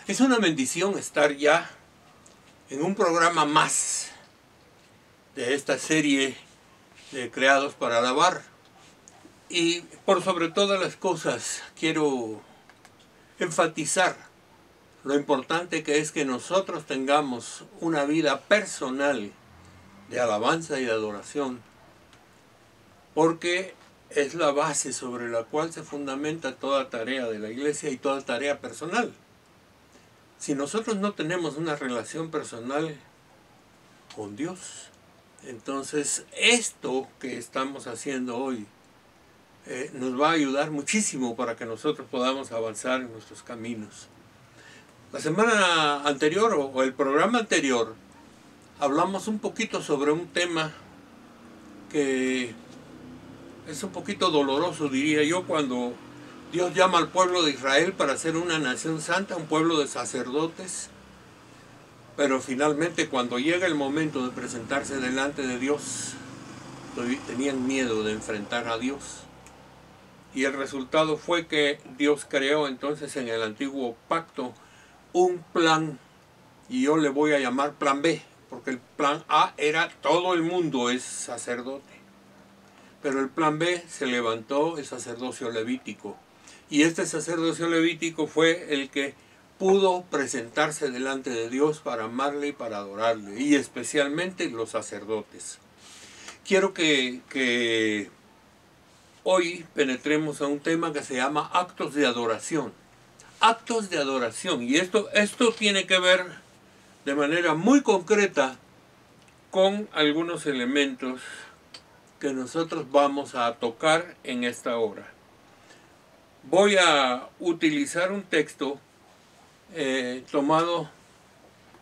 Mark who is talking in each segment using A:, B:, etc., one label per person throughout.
A: Es una bendición estar ya en un programa más de esta serie de Creados para Alabar. Y por sobre todas las cosas quiero enfatizar lo importante que es que nosotros tengamos una vida personal de alabanza y de adoración, porque es la base sobre la cual se fundamenta toda tarea de la iglesia y toda tarea personal. Si nosotros no tenemos una relación personal con Dios, entonces esto que estamos haciendo hoy nos va a ayudar muchísimo para que nosotros podamos avanzar en nuestros caminos. La semana anterior o el programa anterior hablamos un poquito sobre un tema que es un poquito doloroso, diría yo, cuando Dios llama al pueblo de Israel para ser una nación santa, un pueblo de sacerdotes, pero finalmente cuando llega el momento de presentarse delante de Dios, tenían miedo de enfrentar a Dios. Y el resultado fue que Dios creó entonces en el antiguo pacto un plan, y yo le voy a llamar plan B, porque el plan A era todo el mundo es sacerdote. Pero el plan B se levantó el sacerdocio levítico. Y este sacerdocio levítico fue el que pudo presentarse delante de Dios para amarle y para adorarle. Y especialmente los sacerdotes. Quiero que hoy penetremos a un tema que se llama actos de adoración. Actos de adoración. Y esto tiene que ver de manera muy concreta con algunos elementos que nosotros vamos a tocar en esta hora. Voy a utilizar un texto tomado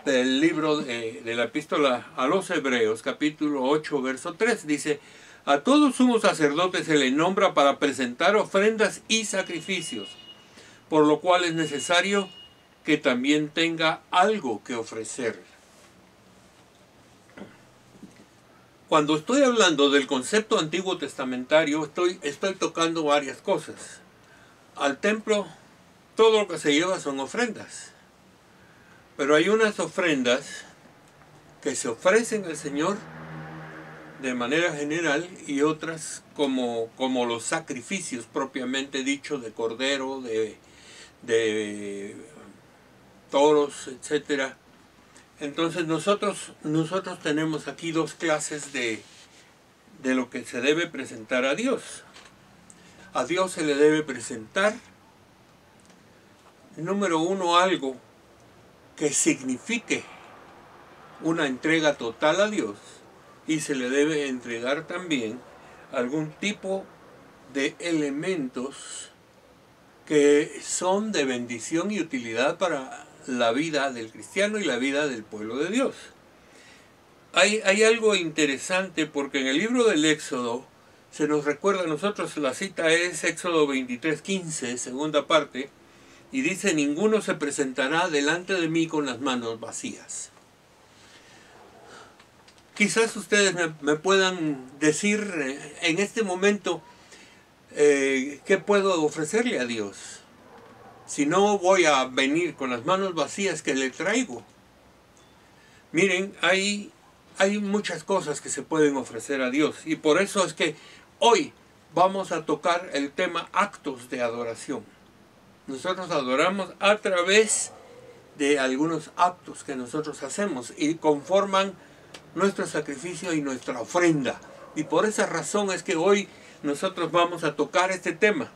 A: del libro de la epístola a los Hebreos, capítulo 8, verso 3. Dice: a todo sumo sacerdote se le nombra para presentar ofrendas y sacrificios, por lo cual es necesario que también tenga algo que ofrecer. Cuando estoy hablando del concepto antiguo testamentario, estoy tocando varias cosas. Al templo, todo lo que se lleva son ofrendas. Pero hay unas ofrendas que se ofrecen al Señor de manera general y otras como los sacrificios propiamente dicho de cordero, de toros, etcétera. Entonces nosotros tenemos aquí dos clases de lo que se debe presentar a Dios. A Dios se le debe presentar, número uno, algo que signifique una entrega total a Dios, y se le debe entregar también algún tipo de elementos que son de bendición y utilidad para la vida del cristiano y la vida del pueblo de Dios. Hay algo interesante porque en el libro del Éxodo se nos recuerda a nosotros, la cita es Éxodo 23:15, segunda parte, y dice: ninguno se presentará delante de mí con las manos vacías. Quizás ustedes me puedan decir en este momento ¿qué puedo ofrecerle a Dios? Si no voy a venir con las manos vacías, que le traigo. Miren, hay muchas cosas que se pueden ofrecer a Dios, y por eso es que hoy vamos a tocar el tema actos de adoración. Nosotros adoramos a través de algunos actos que nosotros hacemos y conforman nuestro sacrificio y nuestra ofrenda. Y por esa razón es que hoy nosotros vamos a tocar este tema.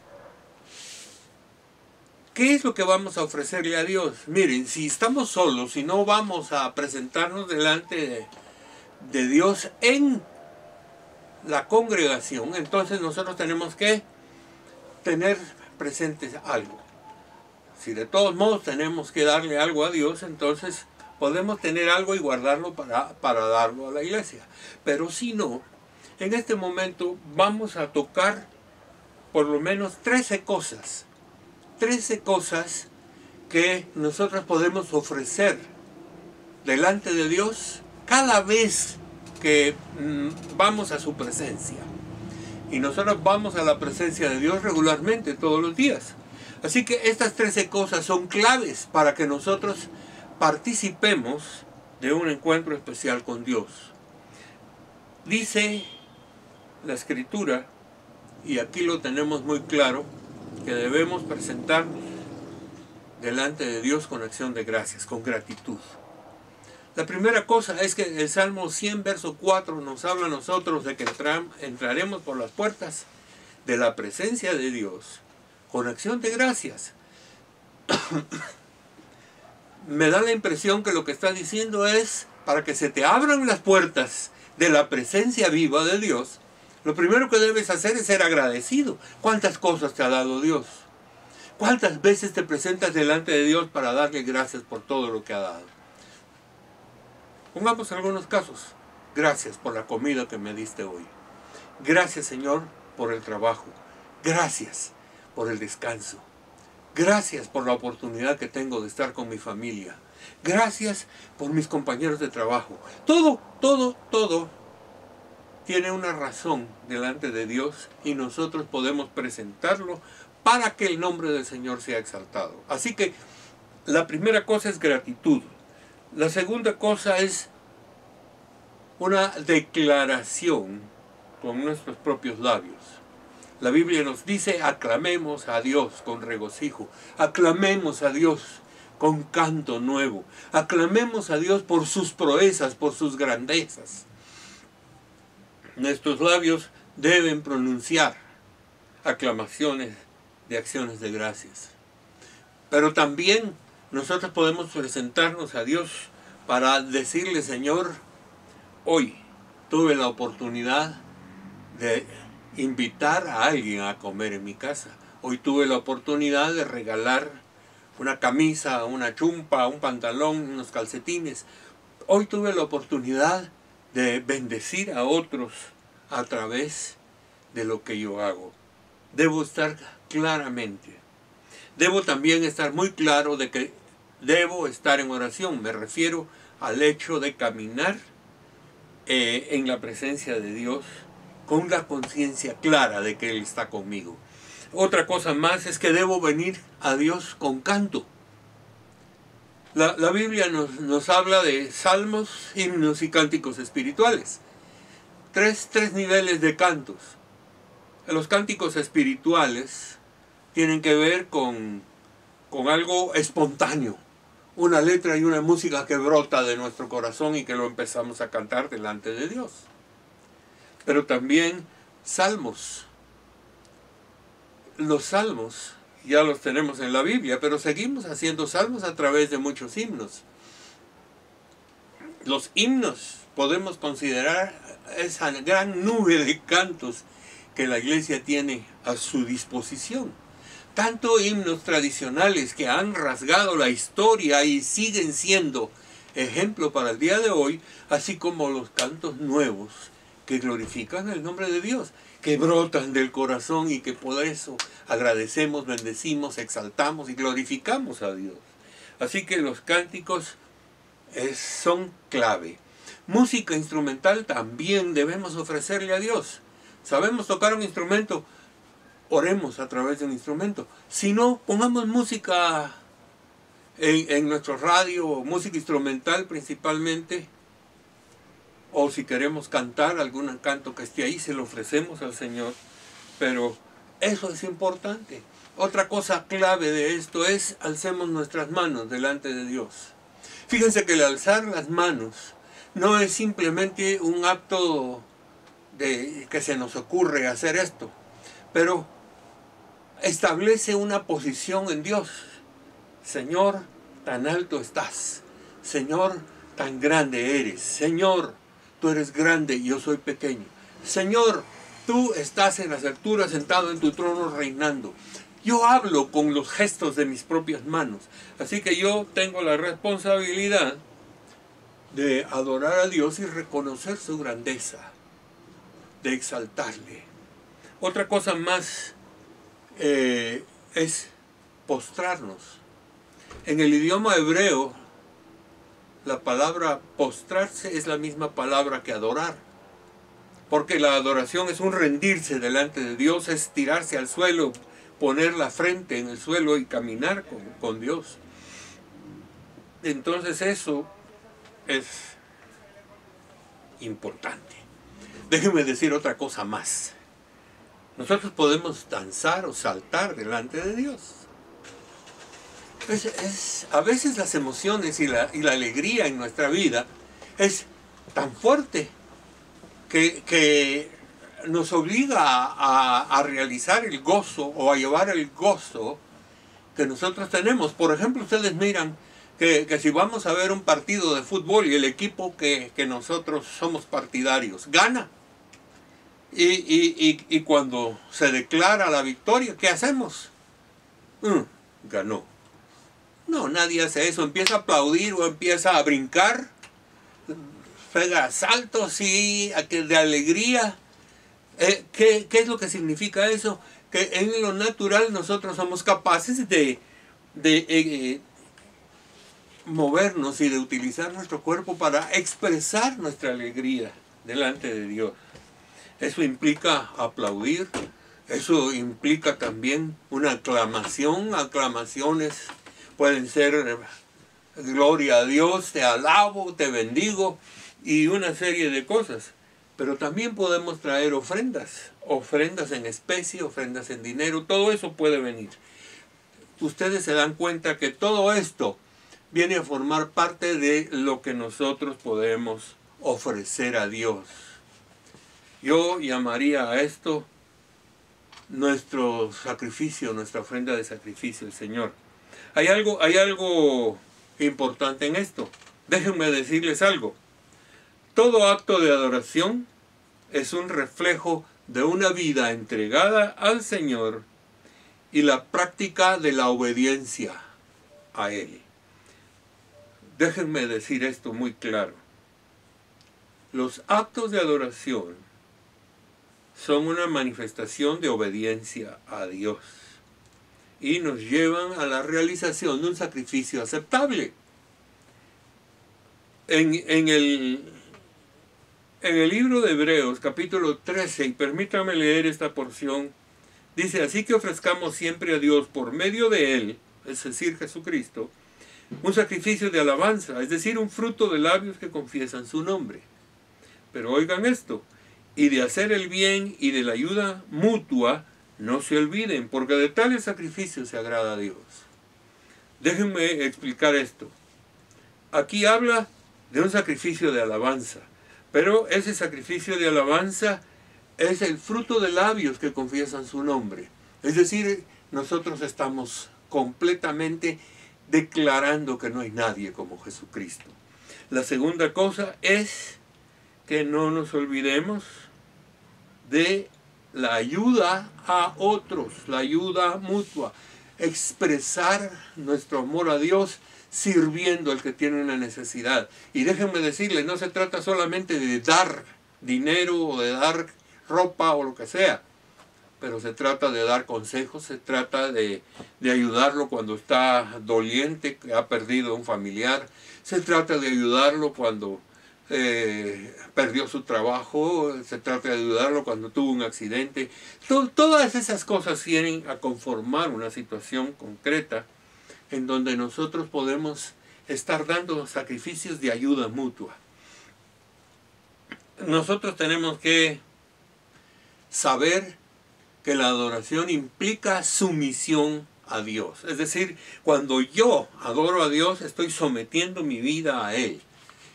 A: ¿Qué es lo que vamos a ofrecerle a Dios? Miren, si estamos solos, si no vamos a presentarnos delante de Dios en la congregación, entonces nosotros tenemos que tener presentes algo. Si de todos modos tenemos que darle algo a Dios, entonces podemos tener algo y guardarlo para darlo a la iglesia. Pero si no, en este momento vamos a tocar por lo menos 13 cosas. 13 cosas que nosotros podemos ofrecer delante de Dios cada vez que vamos a su presencia. Y nosotros vamos a la presencia de Dios regularmente, todos los días. Así que estas 13 cosas son claves para que nosotros participemos de un encuentro especial con Dios. Dice la Escritura, y aquí lo tenemos muy claro, que debemos presentarnos delante de Dios con acción de gracias, con gratitud. La primera cosa es que el Salmo 100, verso 4 nos habla a nosotros de que entraremos por las puertas de la presencia de Dios con acción de gracias. Me da la impresión que lo que está diciendo es, para que se te abran las puertas de la presencia viva de Dios, lo primero que debes hacer es ser agradecido. ¿Cuántas cosas te ha dado Dios? ¿Cuántas veces te presentas delante de Dios para darle gracias por todo lo que ha dado? Pongamos algunos casos. Gracias por la comida que me diste hoy. Gracias, Señor, por el trabajo. Gracias por el descanso. Gracias por la oportunidad que tengo de estar con mi familia. Gracias por mis compañeros de trabajo. Todo tiene una razón delante de Dios y nosotros podemos presentarlo para que el nombre del Señor sea exaltado. Así que la primera cosa es gratitud. La segunda cosa es una declaración con nuestros propios labios. La Biblia nos dice, aclamemos a Dios con regocijo, aclamemos a Dios con canto nuevo, aclamemos a Dios por sus proezas, por sus grandezas. Nuestros labios deben pronunciar aclamaciones de acciones de gracias. Pero también nosotros podemos presentarnos a Dios para decirle, Señor, hoy tuve la oportunidad de invitar a alguien a comer en mi casa. Hoy tuve la oportunidad de regalar una camisa, una chumpa, un pantalón, unos calcetines. Hoy tuve la oportunidad de bendecir a otros a través de lo que yo hago. Debo estar claramente. Debo también estar muy claro de que debo estar en oración. Me refiero al hecho de caminar en la presencia de Dios con la conciencia clara de que Él está conmigo. Otra cosa más es que debo venir a Dios con canto. La Biblia nos habla de salmos, himnos y cánticos espirituales. Tres niveles de cantos. Los cánticos espirituales tienen que ver con algo espontáneo. Una letra y una música que brota de nuestro corazón y que lo empezamos a cantar delante de Dios. Pero también salmos. Los salmos ya los tenemos en la Biblia, pero seguimos haciendo salmos a través de muchos himnos. Los himnos podemos considerar esa gran nube de cantos que la iglesia tiene a su disposición. Tanto himnos tradicionales que han rasgado la historia y siguen siendo ejemplo para el día de hoy, así como los cantos nuevos que glorifican el nombre de Dios, que brotan del corazón y que por eso agradecemos, bendecimos, exaltamos y glorificamos a Dios. Así que los cánticos son clave. Música instrumental también debemos ofrecerle a Dios. ¿Sabemos tocar un instrumento? Oremos a través de un instrumento. Si no, pongamos música en nuestro radio, música instrumental principalmente. O si queremos cantar algún canto que esté ahí, se lo ofrecemos al Señor. Pero eso es importante. Otra cosa clave de esto es alcemos nuestras manos delante de Dios. Fíjense que el alzar las manos no es simplemente un acto de que se nos ocurre hacer esto, pero establece una posición en Dios. Señor, tan alto estás. Señor, tan grande eres. Señor, tú eres grande y yo soy pequeño. Señor, tú estás en las alturas sentado en tu trono reinando. Yo hablo con los gestos de mis propias manos. Así que yo tengo la responsabilidad de adorar a Dios y reconocer su grandeza, de exaltarle. Otra cosa más es postrarnos. En el idioma hebreo, la palabra postrarse es la misma palabra que adorar. Porque la adoración es un rendirse delante de Dios, es tirarse al suelo poner la frente en el suelo y caminar con Dios. Entonces eso es importante. Déjenme decir otra cosa más. Nosotros podemos danzar o saltar delante de Dios. A veces las emociones y la alegría en nuestra vida es tan fuerte que nos obliga a realizar el gozo o a llevar el gozo que nosotros tenemos. Por ejemplo, ustedes miran que si vamos a ver un partido de fútbol y el equipo que nosotros somos partidarios gana, y cuando se declara la victoria, ¿qué hacemos? Ganó. No, nadie hace eso. Empieza a aplaudir o empieza a brincar, pega saltos y de alegría. ¿Qué es lo que significa eso? Que en lo natural nosotros somos capaces de movernos y de utilizar nuestro cuerpo para expresar nuestra alegría delante de Dios. Eso implica aplaudir, eso implica también una aclamación. Aclamaciones pueden ser gloria a Dios, te alabo, te bendigo y una serie de cosas. Pero también podemos traer ofrendas en especie, ofrendas en dinero, todo eso puede venir. Ustedes se dan cuenta que todo esto viene a formar parte de lo que nosotros podemos ofrecer a Dios. Yo llamaría a esto nuestro sacrificio, nuestra ofrenda de sacrificio al Señor. Hay algo importante en esto. Déjenme decirles algo. Todo acto de adoración es un reflejo de una vida entregada al Señor y la práctica de la obediencia a Él. Déjenme decir esto muy claro. Los actos de adoración son una manifestación de obediencia a Dios y nos llevan a la realización de un sacrificio aceptable. En el libro de Hebreos, capítulo 13, y permítame leer esta porción, dice: así que ofrezcamos siempre a Dios por medio de Él, es decir, Jesucristo, un sacrificio de alabanza, es decir, un fruto de labios que confiesan su nombre. Pero oigan esto: y de hacer el bien y de la ayuda mutua, no se olviden, porque de tales sacrificios se agrada a Dios. Déjenme explicar esto. Aquí habla de un sacrificio de alabanza, pero ese sacrificio de alabanza es el fruto de labios que confiesan su nombre. Es decir, nosotros estamos completamente declarando que no hay nadie como Jesucristo. La segunda cosa es que no nos olvidemos de la ayuda a otros, la ayuda mutua, expresar nuestro amor a Dios sirviendo al que tiene una necesidad. Y déjenme decirles, no se trata solamente de dar dinero o de dar ropa o lo que sea, pero se trata de dar consejos, se trata de ayudarlo cuando está doliente, que ha perdido un familiar, se trata de ayudarlo cuando perdió su trabajo, se trata de ayudarlo cuando tuvo un accidente. Todas esas cosas vienen a conformar una situación concreta en donde nosotros podemos estar dando sacrificios de ayuda mutua. Nosotros tenemos que saber que la adoración implica sumisión a Dios. Es decir, cuando yo adoro a Dios, estoy sometiendo mi vida a Él.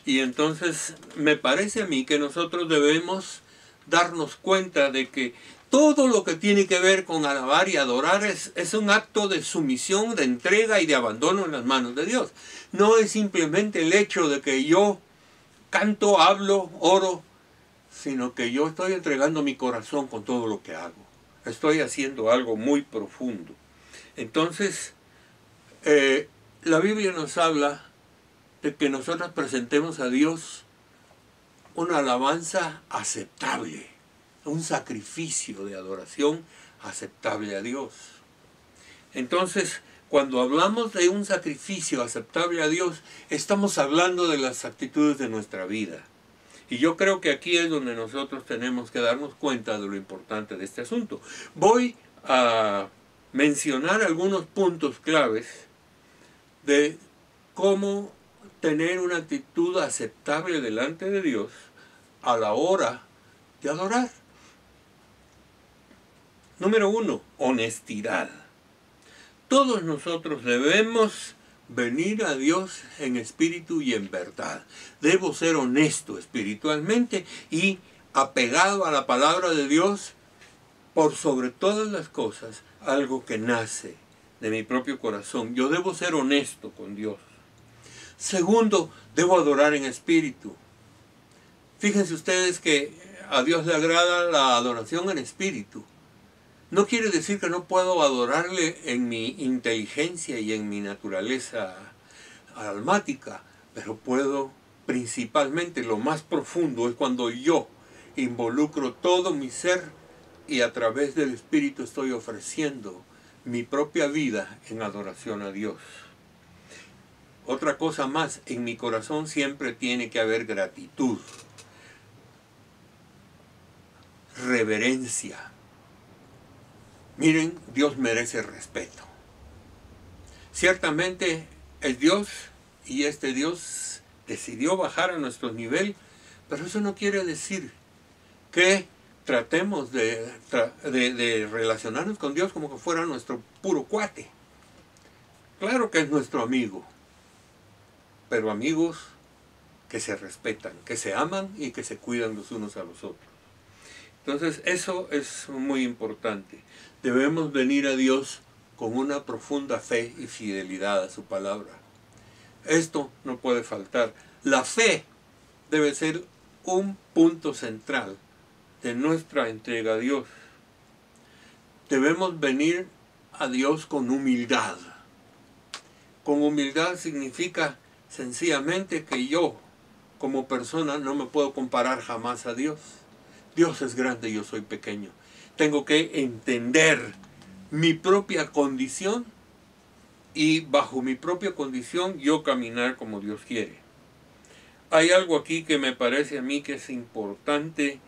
A: Y entonces me parece a mí que nosotros debemos darnos cuenta de que todo lo que tiene que ver con alabar y adorar es un acto de sumisión, de entrega y de abandono en las manos de Dios. No es simplemente el hecho de que yo canto, hablo, oro, sino que yo estoy entregando mi corazón con todo lo que hago. Estoy haciendo algo muy profundo. Entonces, la Biblia nos habla de que nosotros presentemos a Dios una alabanza aceptable, un sacrificio de adoración aceptable a Dios. Entonces, cuando hablamos de un sacrificio aceptable a Dios, estamos hablando de las actitudes de nuestra vida. Y yo creo que aquí es donde nosotros tenemos que darnos cuenta de lo importante de este asunto. Voy a mencionar algunos puntos claves de cómo tener una actitud aceptable delante de Dios a la hora de adorar. Número 1, honestidad. Todos nosotros debemos venir a Dios en espíritu y en verdad. Debo ser honesto espiritualmente y apegado a la palabra de Dios por sobre todas las cosas, algo que nace de mi propio corazón. Yo debo ser honesto con Dios. Segundo, debo adorar en espíritu. Fíjense ustedes que a Dios le agrada la adoración en espíritu. No quiere decir que no puedo adorarle en mi inteligencia y en mi naturaleza almática, pero puedo principalmente, lo más profundo es cuando yo involucro todo mi ser y a través del Espíritu estoy ofreciendo mi propia vida en adoración a Dios. Otra cosa más, en mi corazón siempre tiene que haber gratitud, reverencia. Miren, Dios merece respeto. Ciertamente es Dios y este Dios decidió bajar a nuestro nivel, pero eso no quiere decir que tratemos de relacionarnos con Dios como que fuera nuestro puro cuate. Claro que es nuestro amigo, pero amigos que se respetan, que se aman y que se cuidan los unos a los otros. Entonces eso es muy importante. Debemos venir a Dios con una profunda fe y fidelidad a su palabra. Esto no puede faltar. La fe debe ser un punto central de nuestra entrega a Dios. Debemos venir a Dios con humildad. Con humildad significa sencillamente que yo, como persona, no me puedo comparar jamás a Dios. Dios es grande y yo soy pequeño. Tengo que entender mi propia condición y bajo mi propia condición yo caminar como Dios quiere. Hay algo aquí que me parece a mí que es importante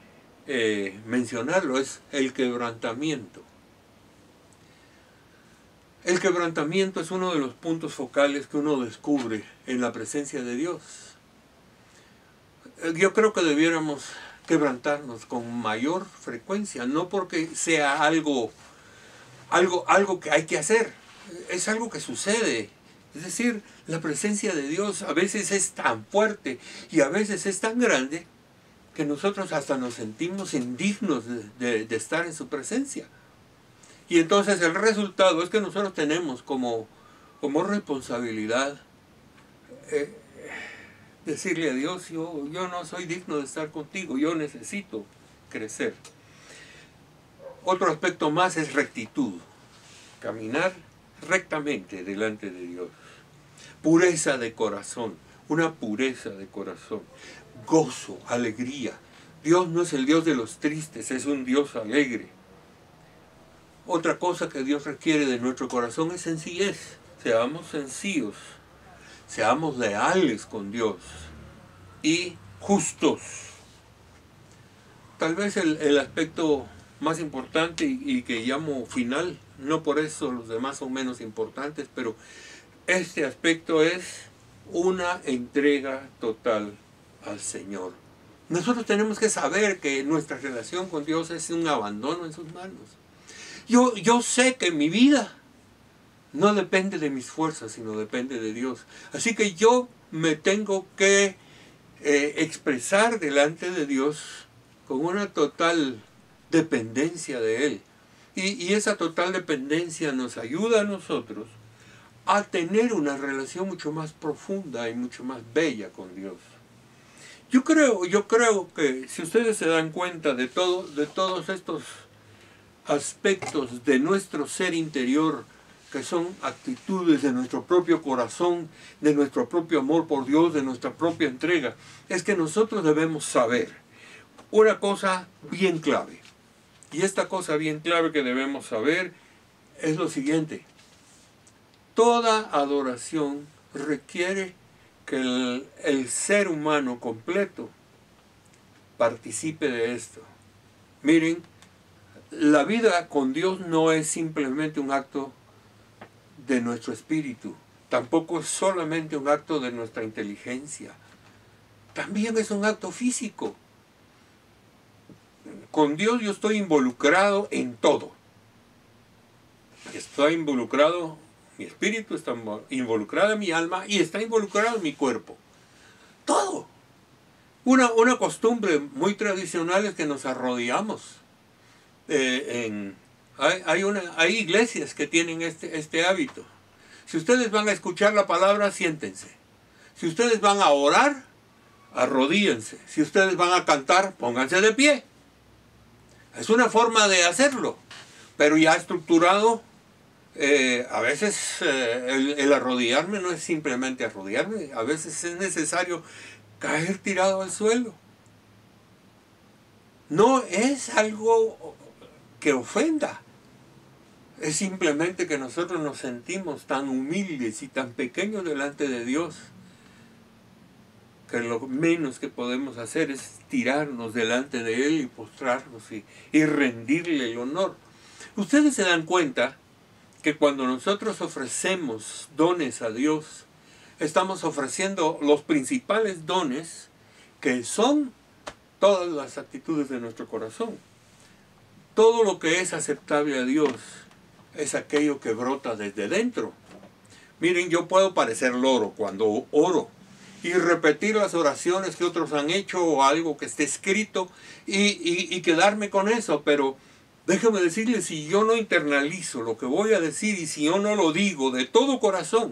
A: mencionarlo, es el quebrantamiento. El quebrantamiento es uno de los puntos focales que uno descubre en la presencia de Dios. Yo creo que debiéramos quebrantarnos con mayor frecuencia, no porque sea algo que hay que hacer, es algo que sucede. Es decir, la presencia de Dios a veces es tan fuerte y a veces es tan grande que nosotros hasta nos sentimos indignos de estar en su presencia. Y entonces el resultado es que nosotros tenemos como responsabilidad decirle a Dios, yo no soy digno de estar contigo, yo necesito crecer. Otro aspecto más es rectitud, caminar rectamente delante de Dios. Pureza de corazón, una pureza de corazón, gozo, alegría. Dios no es el Dios de los tristes, es un Dios alegre. Otra cosa que Dios requiere de nuestro corazón es sencillez. Seamos sencillos, seamos leales con Dios y justos. Tal vez el aspecto más importante y que llamo final, no por eso los demás son menos importantes, pero este aspecto es una entrega total al Señor. Nosotros tenemos que saber que nuestra relación con Dios es un abandono en sus manos. Yo sé que mi vida no depende de mis fuerzas, sino depende de Dios. Así que yo me tengo que expresar delante de Dios con una total dependencia de Él. Y esa total dependencia nos ayuda a nosotros a tener una relación mucho más profunda y mucho más bella con Dios. Yo creo que si ustedes se dan cuenta de todos estos aspectos de nuestro ser interior, que son actitudes de nuestro propio corazón, de nuestro propio amor por Dios, de nuestra propia entrega, es que nosotros debemos saber una cosa bien clave. Y esta cosa bien clave que debemos saber es lo siguiente. Toda adoración requiere que el ser humano completo participe de esto. Miren, la vida con Dios no es simplemente un acto de nuestro espíritu, tampoco es solamente un acto de nuestra inteligencia, también es un acto físico. Con Dios yo estoy involucrado en todo. Está involucrado mi espíritu, está involucrada mi alma y está involucrado mi cuerpo. Todo. Una costumbre muy tradicional es que nos arrodillamos. Hay iglesias que tienen este hábito. Si ustedes van a escuchar la palabra, siéntense. Si ustedes van a orar, arrodíllense. Si ustedes van a cantar, pónganse de pie. Es una forma de hacerlo, pero ya estructurado. A veces el arrodillarme no es simplemente arrodillarme, a veces es necesario caer tirado al suelo. No es algo que ofenda, es simplemente que nosotros nos sentimos tan humildes y tan pequeños delante de Dios que lo menos que podemos hacer es tirarnos delante de Él y postrarnos y rendirle el honor. Ustedes se dan cuenta que cuando nosotros ofrecemos dones a Dios, estamos ofreciendo los principales dones que son todas las actitudes de nuestro corazón. Todo lo que es aceptable a Dios es aquello que brota desde dentro. Miren, yo puedo parecer loro cuando oro y repetir las oraciones que otros han hecho o algo que esté escrito y quedarme con eso, pero déjame decirles, si yo no internalizo lo que voy a decir y si yo no lo digo de todo corazón,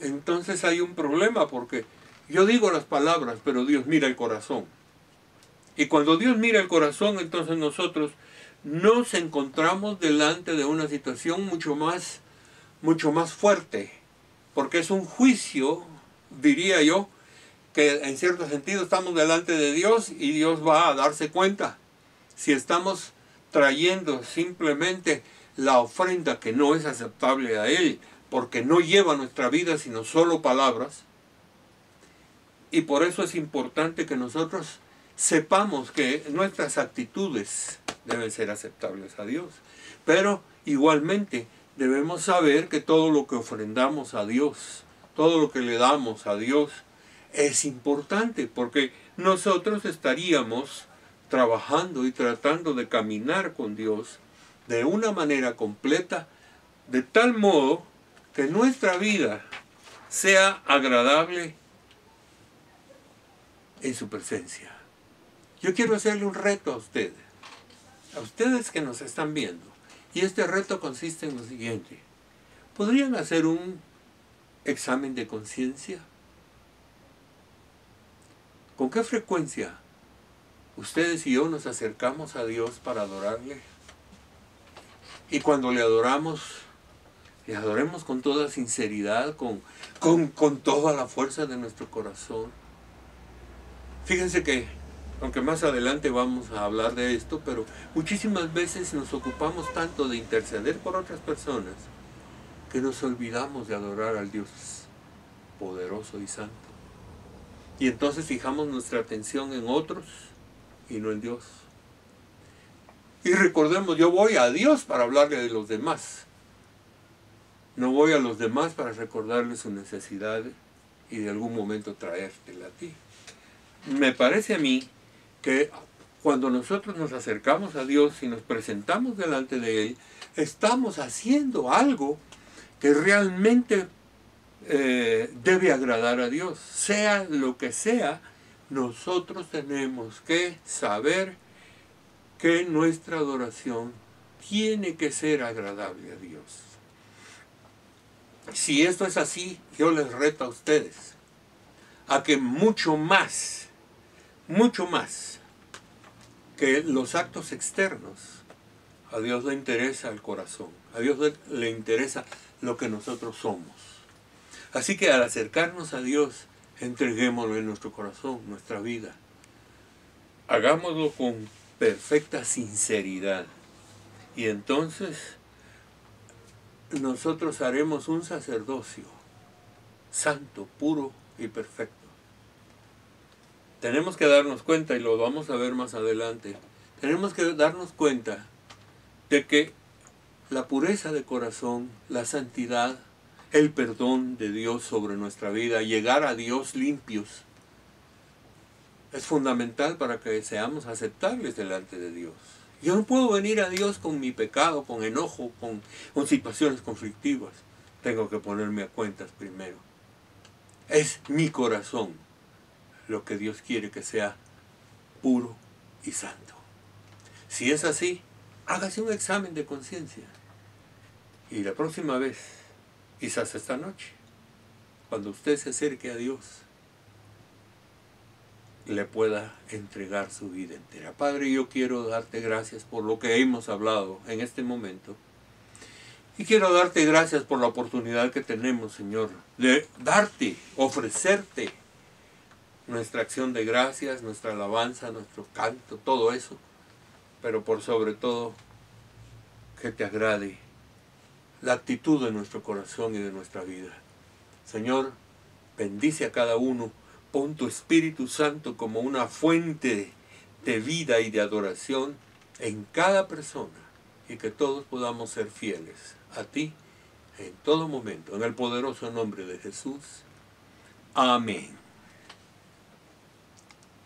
A: entonces hay un problema, porque yo digo las palabras, pero Dios mira el corazón. Y cuando Dios mira el corazón, entonces nosotros nos encontramos delante de una situación mucho más fuerte, porque es un juicio, diría yo, que en cierto sentido estamos delante de Dios y Dios va a darse cuenta si estamos trayendo simplemente la ofrenda que no es aceptable a Él, porque no lleva nuestra vida sino solo palabras. Y por eso es importante que nosotros sepamos que nuestras actitudes deben ser aceptables a Dios, pero igualmente debemos saber que todo lo que ofrendamos a Dios, todo lo que le damos a Dios es importante, porque nosotros estaríamos trabajando y tratando de caminar con Dios de una manera completa, de tal modo que nuestra vida sea agradable en su presencia. Yo quiero hacerle un reto a ustedes que nos están viendo, y este reto consiste en lo siguiente. ¿Podrían hacer un examen de conciencia? ¿Con qué frecuencia ustedes y yo nos acercamos a Dios para adorarle? Y cuando le adoremos con toda sinceridad, con toda la fuerza de nuestro corazón. Fíjense que, aunque más adelante vamos a hablar de esto, pero muchísimas veces nos ocupamos tanto de interceder por otras personas que nos olvidamos de adorar al Dios poderoso y santo. Y entonces fijamos nuestra atención en otros y no en Dios. Y recordemos, yo voy a Dios para hablarle de los demás. No voy a los demás para recordarles su necesidad y de algún momento traértela a ti. Me parece a mí que cuando nosotros nos acercamos a Dios y nos presentamos delante de Él, estamos haciendo algo que realmente debe agradar a Dios. Sea lo que sea, nosotros tenemos que saber que nuestra adoración tiene que ser agradable a Dios. Si esto es así, yo les reto a ustedes a que mucho más que los actos externos, a Dios le interesa el corazón, a Dios le interesa lo que nosotros somos. Así que al acercarnos a Dios, entreguémoslo en nuestro corazón, nuestra vida. Hagámoslo con perfecta sinceridad. Y entonces nosotros haremos un sacerdocio santo, puro y perfecto. Tenemos que darnos cuenta, y lo vamos a ver más adelante, Tenemos que darnos cuenta de que la pureza de corazón, la santidad, el perdón de Dios sobre nuestra vida, llegar a Dios limpios, es fundamental para que seamos aceptables delante de Dios. Yo no puedo venir a Dios con mi pecado, con enojo, con situaciones conflictivas. Tengo que ponerme a cuentas primero. Es mi corazón lo que Dios quiere que sea puro y santo. Si es así, hágase un examen de conciencia. Y la próxima vez, quizás esta noche, cuando usted se acerque a Dios, le pueda entregar su vida entera. Padre, yo quiero darte gracias por lo que hemos hablado en este momento. Y quiero darte gracias por la oportunidad que tenemos, Señor, de darte, ofrecerte nuestra acción de gracias, nuestra alabanza, nuestro canto, todo eso. Pero por sobre todo, que te agrade la actitud de nuestro corazón y de nuestra vida. Señor, bendice a cada uno. Pon tu Espíritu Santo como una fuente de vida y de adoración en cada persona, y que todos podamos ser fieles a ti en todo momento, en el poderoso nombre de Jesús. Amén.